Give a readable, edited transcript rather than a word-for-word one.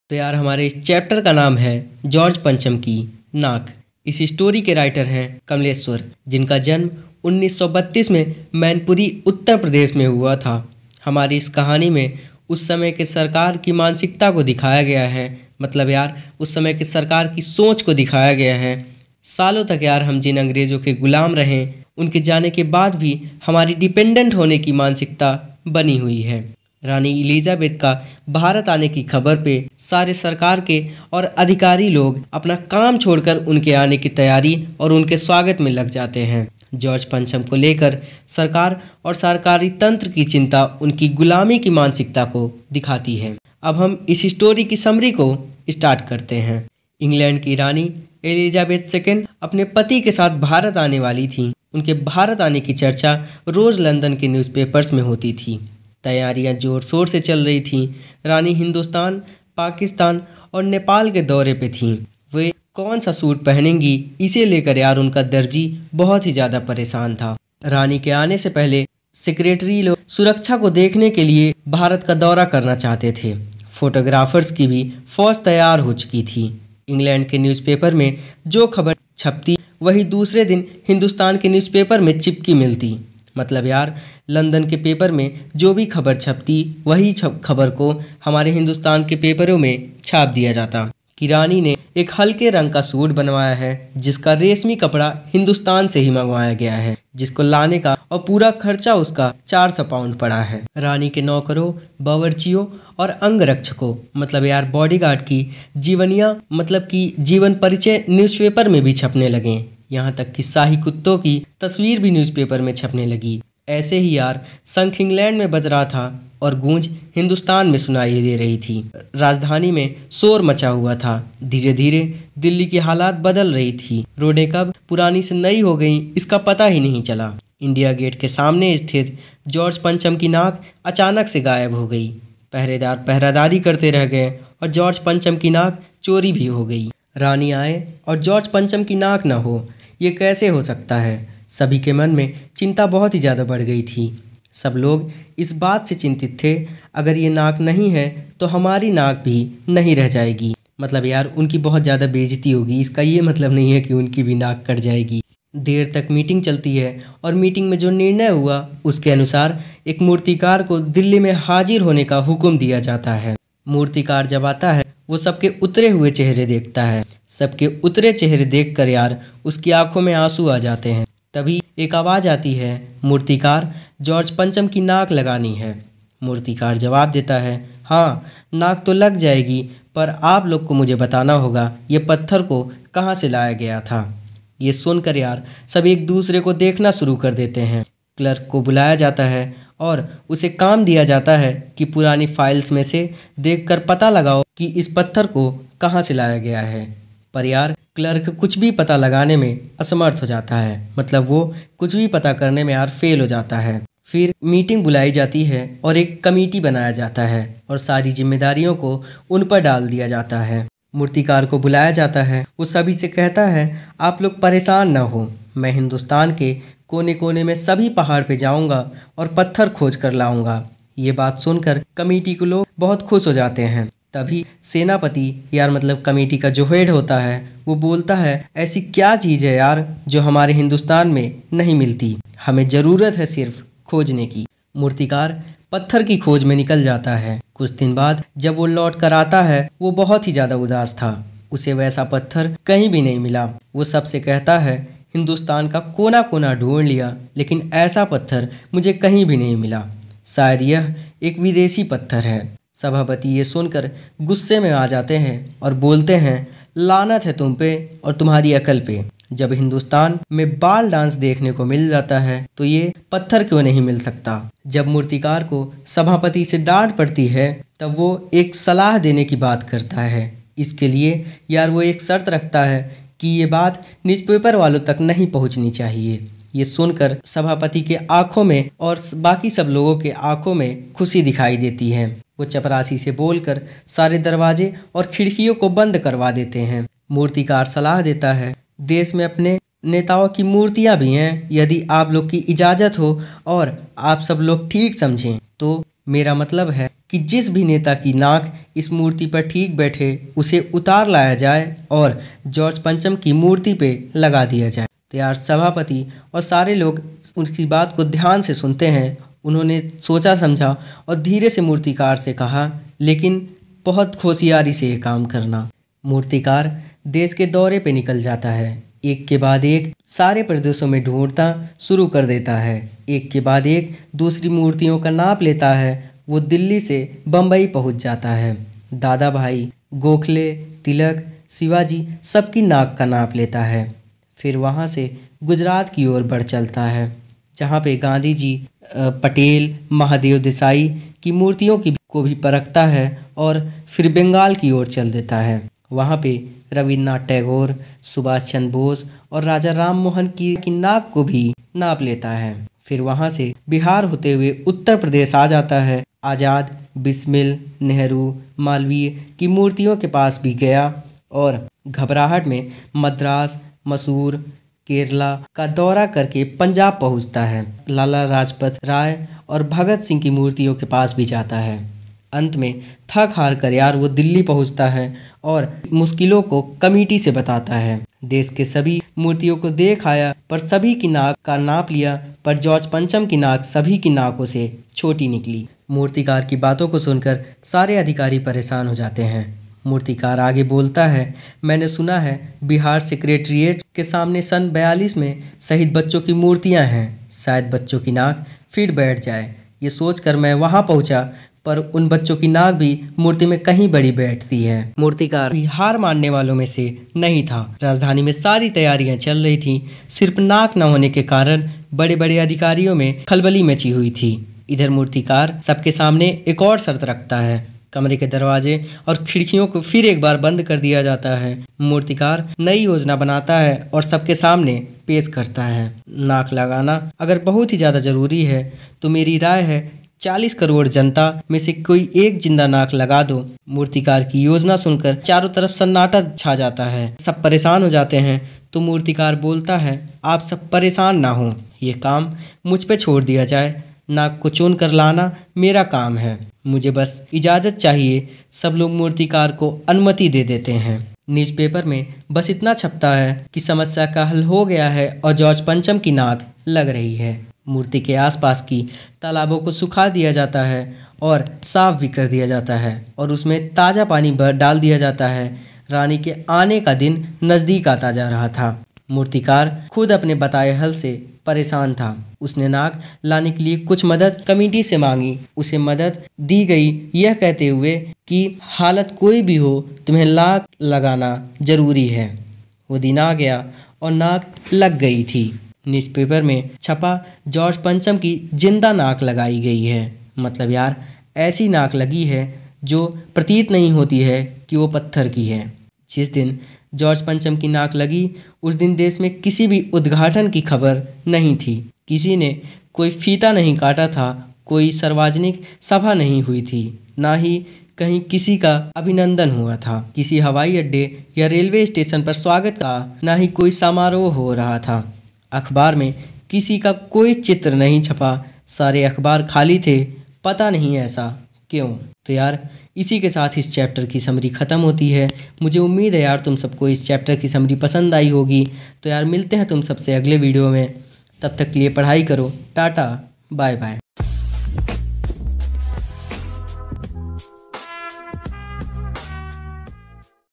तो यार हमारे इस चैप्टर का नाम है जॉर्ज पंचम की नाक। इस स्टोरी के राइटर हैं कमलेश्वर, जिनका जन्म 1932 में मैनपुरी उत्तर प्रदेश में हुआ था। हमारी इस कहानी में उस समय के सरकार की मानसिकता को दिखाया गया है, मतलब यार उस समय के सरकार की सोच को दिखाया गया है। सालों तक यार हम जिन अंग्रेज़ों के गुलाम रहे, उनके जाने के बाद भी हमारी डिपेंडेंट होने की मानसिकता बनी हुई है। रानी एलिजाबेथ का भारत आने की खबर पे सारे सरकार के और अधिकारी लोग अपना काम छोड़कर उनके आने की तैयारी और उनके स्वागत में लग जाते हैं। जॉर्ज पंचम को लेकर सरकार और सरकारी तंत्र की चिंता उनकी गुलामी की मानसिकता को दिखाती है। अब हम इस स्टोरी की समरी को स्टार्ट करते हैं। इंग्लैंड की रानी एलिजाबेथ सेकेंड अपने पति के साथ भारत आने वाली थी। उनके भारत आने की चर्चा रोज़ लंदन के न्यूज़पेपर्स में होती थी। तैयारियां जोर शोर से चल रही थीं। रानी हिंदुस्तान, पाकिस्तान और नेपाल के दौरे पे थीं। वे कौन सा सूट पहनेंगी, इसे लेकर यार उनका दर्जी बहुत ही ज़्यादा परेशान था। रानी के आने से पहले सेक्रेटरी लोग सुरक्षा को देखने के लिए भारत का दौरा करना चाहते थे। फोटोग्राफर्स की भी फौज तैयार हो चुकी थी। इंग्लैंड के न्यूज़पेपर में जो खबर छपती वही दूसरे दिन हिंदुस्तान के न्यूज़पेपर में चिपकी मिलती। मतलब यार लंदन के पेपर में जो भी खबर छपती वही खबर को हमारे हिंदुस्तान के पेपरों में छाप दिया जाता कि रानी ने एक हल्के रंग का सूट बनवाया है, जिसका रेशमी कपड़ा हिंदुस्तान से ही मंगवाया गया है, जिसको लाने का और पूरा खर्चा उसका 400 पाउंड पड़ा है। रानी के नौकरों, बावर्चियों और अंगरक्षकों मतलब यार बॉडीगार्ड की जीवनियाँ मतलब कि जीवन परिचय न्यूज़पेपर में भी छपने लगे। यहाँ तक कि शाही कुत्तों की तस्वीर भी न्यूज़पेपर में छपने लगी। ऐसे ही यार शंख इंग्लैंड में बज रहा था और गूंज हिंदुस्तान में सुनाई दे रही थी। राजधानी में शोर मचा हुआ था। धीरे धीरे दिल्ली की हालात बदल रही थी। रोडें कब पुरानी से नई हो गई, इसका पता ही नहीं चला। इंडिया गेट के सामने स्थित जॉर्ज पंचम की नाक अचानक से गायब हो गई। पहरेदार पहरादारी करते रह गए और जॉर्ज पंचम की नाक चोरी भी हो गई। रानी आए और जॉर्ज पंचम की नाक न हो, ये कैसे हो सकता है? सभी के मन में चिंता बहुत ही ज़्यादा बढ़ गई थी। सब लोग इस बात से चिंतित थे, अगर ये नाक नहीं है तो हमारी नाक भी नहीं रह जाएगी। मतलब यार उनकी बहुत ज़्यादा बेइज्जती होगी। इसका ये मतलब नहीं है कि उनकी भी नाक कट जाएगी। देर तक मीटिंग चलती है और मीटिंग में जो निर्णय हुआ उसके अनुसार एक मूर्तिकार को दिल्ली में हाजिर होने का हुक्म दिया जाता है। मूर्तिकार जब आता है वो सबके उतरे हुए चेहरे देखता है। सबके उतरे चेहरे देखकर यार उसकी आंखों में आंसू आ जाते हैं। तभी एक आवाज़ आती है, मूर्तिकार जॉर्ज पंचम की नाक लगानी है। मूर्तिकार जवाब देता है, हाँ नाक तो लग जाएगी, पर आप लोग को मुझे बताना होगा ये पत्थर को कहाँ से लाया गया था। ये सुनकर यार सब एक दूसरे को देखना शुरू कर देते हैं। क्लर्क को बुलाया जाता है और उसे काम दिया जाता है कि पुरानी फाइल्स में से देखकर पता लगाओ कि इस पत्थर को कहाँ से लाया गया है। पर यार क्लर्क कुछ भी पता लगाने में असमर्थ हो जाता है। मतलब वो कुछ भी पता करने में यार फेल हो जाता है। फिर मीटिंग बुलाई जाती है और एक कमेटी बनाया जाता है और सारी जिम्मेदारियों को उन पर डाल दिया जाता है। मूर्तिकार को बुलाया जाता है। वो सभी से कहता है, आप लोग परेशान ना हो, मैं हिंदुस्तान के कोने कोने में सभी पहाड़ पे जाऊंगा और पत्थर खोज कर लाऊंगा। ये बात सुनकर कमेटी के लोग बहुत खुश हो जाते हैं। तभी सेनापति यार मतलब कमेटी का जो हेड होता है वो बोलता है, ऐसी क्या चीज़ है यार जो हमारे हिंदुस्तान में नहीं मिलती, हमें ज़रूरत है सिर्फ खोजने की। मूर्तिकार पत्थर की खोज में निकल जाता है। कुछ दिन बाद जब वो लौट कर आता है वो बहुत ही ज़्यादा उदास था। उसे वैसा पत्थर कहीं भी नहीं मिला। वो सबसे कहता है, हिंदुस्तान का कोना कोना ढूंढ लिया लेकिन ऐसा पत्थर मुझे कहीं भी नहीं मिला। शायद यह एक विदेशी पत्थर है। सभापति ये सुनकर गुस्से में आ जाते हैं और बोलते हैं, लानत है तुम पे और तुम्हारी अकल पे। जब हिंदुस्तान में बाल डांस देखने को मिल जाता है तो ये पत्थर क्यों नहीं मिल सकता। जब मूर्तिकार को सभापति से डांट पड़ती है तब वो एक सलाह देने की बात करता है। इसके लिए यार वो एक शर्त रखता है कि ये बात न्यूज़पेपर वालों तक नहीं पहुंचनी चाहिए। ये सुनकर सभापति के आंखों में और बाकी सब लोगों के आंखों में खुशी दिखाई देती है। वो चपरासी से बोलकर सारे दरवाजे और खिड़कियों को बंद करवा देते हैं। मूर्तिकार सलाह देता है, देश में अपने नेताओं की मूर्तियां भी हैं। यदि आप लोग की इजाज़त हो और आप सब लोग ठीक समझें तो मेरा मतलब है कि जिस भी नेता की नाक इस मूर्ति पर ठीक बैठे उसे उतार लाया जाए और जॉर्ज पंचम की मूर्ति पे लगा दिया जाए। तो यार सभापति और सारे लोग उसकी बात को ध्यान से सुनते हैं। उन्होंने सोचा समझा और धीरे से मूर्तिकार से कहा, लेकिन बहुत होशियारी से ये काम करना। मूर्तिकार देश के दौरे पे निकल जाता है। एक के बाद एक सारे प्रदेशों में ढूंढता शुरू कर देता है। एक के बाद एक दूसरी मूर्तियों का नाप लेता है। वो दिल्ली से बम्बई पहुंच जाता है। दादा भाई, गोखले, तिलक, शिवाजी सबकी नाक का नाप लेता है। फिर वहाँ से गुजरात की ओर बढ़ चलता है, जहाँ पे गांधी जी, पटेल, महादेव देसाई की मूर्तियों को भी परखता है और फिर बंगाल की ओर चल देता है। वहाँ पे रविन्द्रनाथ टैगोर, सुभाष चंद्र बोस और राजा राम मोहन की नाक को भी नाप लेता है। फिर वहाँ से बिहार होते हुए उत्तर प्रदेश आ जाता है। आज़ाद, बिस्मिल, नेहरू, मालवीय की मूर्तियों के पास भी गया और घबराहट में मद्रास, मैसूर, केरला का दौरा करके पंजाब पहुंचता है। लाला लाजपत राय और भगत सिंह की मूर्तियों के पास भी जाता है। अंत में थक हार कर यार वो दिल्ली पहुंचता है और मुश्किलों को कमेटी से बताता है। देश के सभी मूर्तियों को देख आया पर सभी की नाक का नाप लिया, पर जॉर्ज पंचम की नाक सभी की नाकों से छोटी निकली। मूर्तिकार की बातों को सुनकर सारे अधिकारी परेशान हो जाते हैं। मूर्तिकार आगे बोलता है, मैंने सुना है बिहार सेक्रेटरिएट के सामने सन 42 में शहीद बच्चों की मूर्तियां हैं। शायद बच्चों की नाक फिट बैठ जाए। ये सोचकर मैं वहां पहुंचा, पर उन बच्चों की नाक भी मूर्ति में कहीं बड़ी बैठती है। मूर्तिकार भी हार मानने वालों में से नहीं था। राजधानी में सारी तैयारियां चल रही थी। सिर्फ नाक न होने के कारण बड़े बड़े अधिकारियों में खलबली मची हुई थी। इधर मूर्तिकार सबके सामने एक और शर्त रखता है। कमरे के दरवाजे और खिड़कियों को फिर एक बार बंद कर दिया जाता है। मूर्तिकार नई योजना बनाता है और सबके सामने पेश करता है। नाक लगाना अगर बहुत ही ज़्यादा ज़रूरी है तो मेरी राय है 40 करोड़ जनता में से कोई एक जिंदा नाक लगा दो। मूर्तिकार की योजना सुनकर चारों तरफ सन्नाटा छा जाता है। सब परेशान हो जाते हैं। तो मूर्तिकार बोलता है, आप सब परेशान ना हो, ये काम मुझ पे छोड़ दिया जाए। नाक को चुन कर लाना मेरा काम है, मुझे बस इजाज़त चाहिए। सब लोग मूर्तिकार को अनुमति दे देते हैं। न्यूज़पेपर में बस इतना छपता है कि समस्या का हल हो गया है और जॉर्ज पंचम की नाक लग रही है। मूर्ति के आसपास की तालाबों को सुखा दिया जाता है और साफ भी कर दिया जाता है और उसमें ताज़ा पानी डाल दिया जाता है। रानी के आने का दिन नज़दीक आता जा रहा था। मूर्तिकार खुद अपने बताए हल से परेशान था। उसने नाक लाने के लिए कुछ मदद कमेटी से मांगी। उसे मदद दी गई यह कहते हुए कि हालत कोई भी हो तुम्हें नाक लगाना जरूरी है। वो दिन आ गया और नाक लग गई थी। न्यूज़पेपर में छपा, जॉर्ज पंचम की जिंदा नाक लगाई गई है। मतलब यार ऐसी नाक लगी है जो प्रतीत नहीं होती है कि वो पत्थर की है। जिस दिन जॉर्ज पंचम की नाक लगी उस दिन देश में किसी भी उद्घाटन की खबर नहीं थी। किसी ने कोई फीता नहीं काटा था, कोई सार्वजनिक सभा नहीं हुई थी, ना ही कहीं किसी का अभिनंदन हुआ था। किसी हवाई अड्डे या रेलवे स्टेशन पर स्वागत का ना ही कोई समारोह हो रहा था। अखबार में किसी का कोई चित्र नहीं छपा। सारे अखबार खाली थे। पता नहीं ऐसा क्यों। तो यार इसी के साथ इस चैप्टर की समरी ख़त्म होती है। मुझे उम्मीद है यार तुम सबको इस चैप्टर की समरी पसंद आई होगी। तो यार मिलते हैं तुम सबसे अगले वीडियो में। तब तक के लिए पढ़ाई करो। Tata, bye bye.